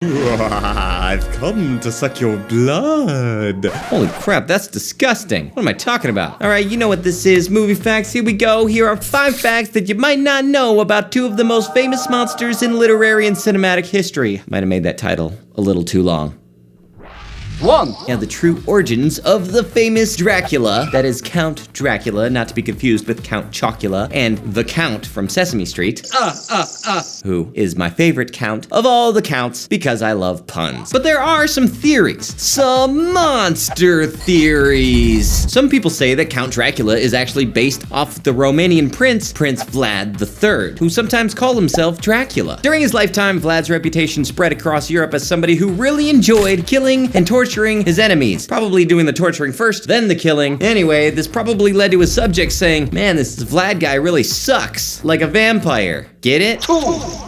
I've come to suck your blood. Holy crap, that's disgusting. What am I talking about? All right, you know what this is. Movie facts, here we go. Here are 5 facts that you might not know about 2 of the most famous monsters in literary and cinematic history. Might have made that title a little too long. 1. Yeah, the true origins of the famous Dracula, that is Count Dracula, not to be confused with Count Chocula, and the Count from Sesame Street, who is my favorite count of all the counts because I love puns. But there are some theories, some monster theories. Some people say that Count Dracula is actually based off the Romanian prince, Prince Vlad III, who sometimes called himself Dracula. During his lifetime, Vlad's reputation spread across Europe as somebody who really enjoyed killing and torturing his enemies. Probably doing the torturing first, then the killing. Anyway, this probably led to his subjects saying, man, this Vlad guy really sucks, like a vampire. Get it?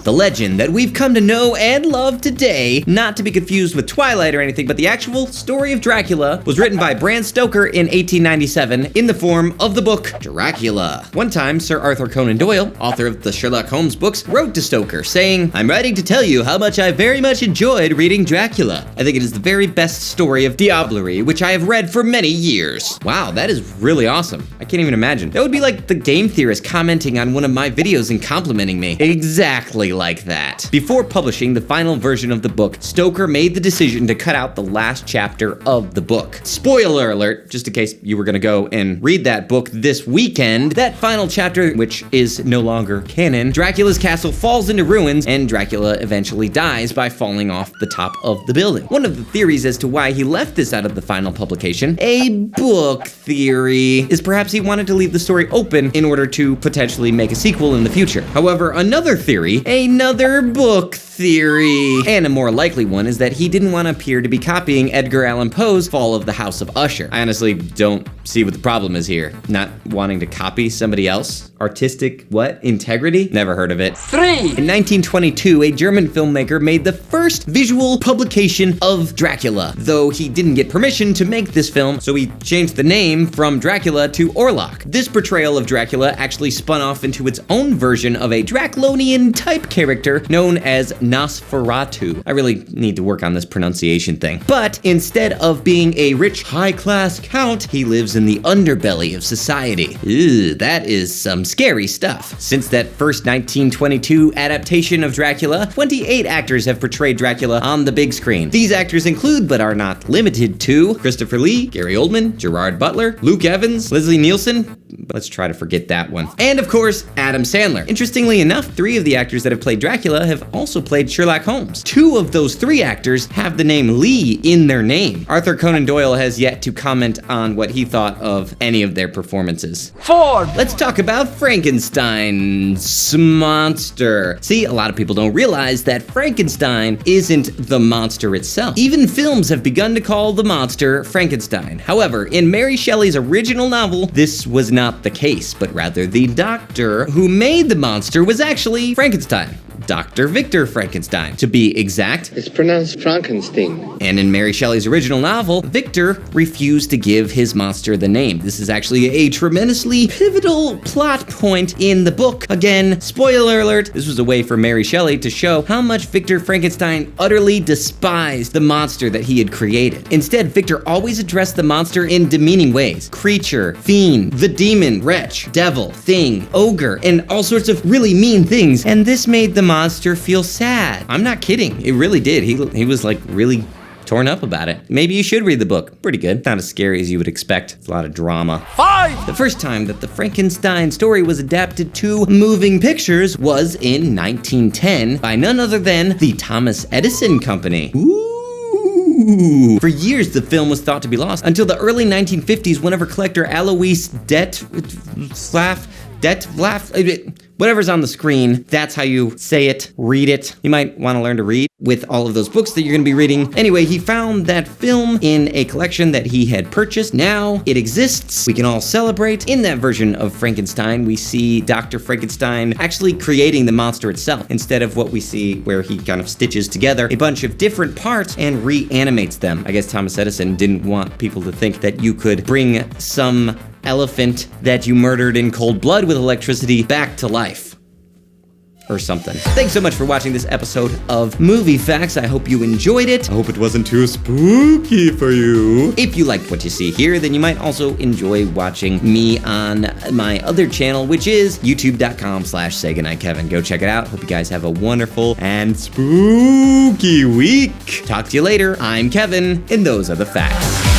The legend that we've come to know and love today, not to be confused with Twilight or anything, but the actual story of Dracula was written by Bram Stoker in 1897 in the form of the book Dracula. One time, Sir Arthur Conan Doyle, author of the Sherlock Holmes books, wrote to Stoker saying, I'm writing to tell you how much I very much enjoyed reading Dracula. I think it is the very best story of diablerie, which I have read for many years. Wow, that is really awesome. I can't even imagine. That would be like the game theorist commenting on one of my videos and complimenting me. Exactly like that. Before publishing the final version of the book, Stoker made the decision to cut out the last chapter of the book. Spoiler alert, just in case you were gonna go and read that book this weekend, that final chapter, which is no longer canon, Dracula's castle falls into ruins and Dracula eventually dies by falling off the top of the building. One of the theories as to why he left this out of the final publication, a book theory, is perhaps he wanted to leave the story open in order to potentially make a sequel in the future. However, another theory, another book theory, and a more likely one is that he didn't want to appear to be copying Edgar Allan Poe's Fall of the House of Usher. I honestly don't see what the problem is here. Not wanting to copy somebody else? Artistic, what? Integrity? Never heard of it. 3. In 1922, a German filmmaker made the first visual publication of Dracula, though he didn't get permission to make this film, so he changed the name from Dracula to Orlok. This portrayal of Dracula actually spun off into its own version of a Draclonian type character known as Nosferatu. I really need to work on this pronunciation thing. But instead of being a rich, high-class count, he lives in the underbelly of society. Ew, that is some scary stuff. Since that first 1922 adaptation of Dracula, 28 actors have portrayed Dracula on the big screen. These actors include, but are not limited to, Christopher Lee, Gary Oldman, Gerard Butler, Luke Evans, Leslie Nielsen, let's try to forget that one, and of course, Adam Sandler. Interestingly enough, 3 of the actors that have played Dracula have also played Sherlock Holmes. 2 of those 3 actors have the name Lee in their name. Arthur Conan Doyle has yet to comment on what he thought of any of their performances. 4. Let's talk about Frankenstein's monster. See, a lot of people don't realize that Frankenstein isn't the monster itself. Even films have begun to call the monster Frankenstein. However, in Mary Shelley's original novel, this was not the case, but rather the doctor who made the monster was actually Frankenstein. Dr. Victor Frankenstein, to be exact. It's pronounced Frankenstein. And in Mary Shelley's original novel, Victor refused to give his monster the name. This is actually a tremendously pivotal plot point in the book. Again, spoiler alert, this was a way for Mary Shelley to show how much Victor Frankenstein utterly despised the monster that he had created. Instead, Victor always addressed the monster in demeaning ways. Creature, fiend, the demon, wretch, devil, thing, ogre, and all sorts of really mean things. And this made the monster feel sad. I'm not kidding. It really did. He was like really torn up about it. Maybe you should read the book. Pretty good. Not as scary as you would expect. It's a lot of drama. 5! The first time that the Frankenstein story was adapted to moving pictures was in 1910 by none other than the Thomas Edison Company. Ooh. For years, the film was thought to be lost until the early 1950s, whenever collector Alois Dettlaff, whatever's on the screen, that's how you say it, read it. You might want to learn to read with all of those books that you're going to be reading. Anyway, he found that film in a collection that he had purchased. Now it exists. We can all celebrate. In that version of Frankenstein, we see Dr. Frankenstein actually creating the monster itself, instead of what we see where he kind of stitches together a bunch of different parts and reanimates them. I guess Thomas Edison didn't want people to think that you could bring some elephant that you murdered in cold blood with electricity back to life. or something. Thanks so much for watching this episode of Movie Facts. I hope you enjoyed it. I hope it wasn't too spooky for you. If you liked what you see here, then you might also enjoy watching me on my other channel, which is youtube.com/SayGoodnightKevin. Go check it out. Hope you guys have a wonderful and spooky week. Talk to you later. I'm Kevin, and those are the facts.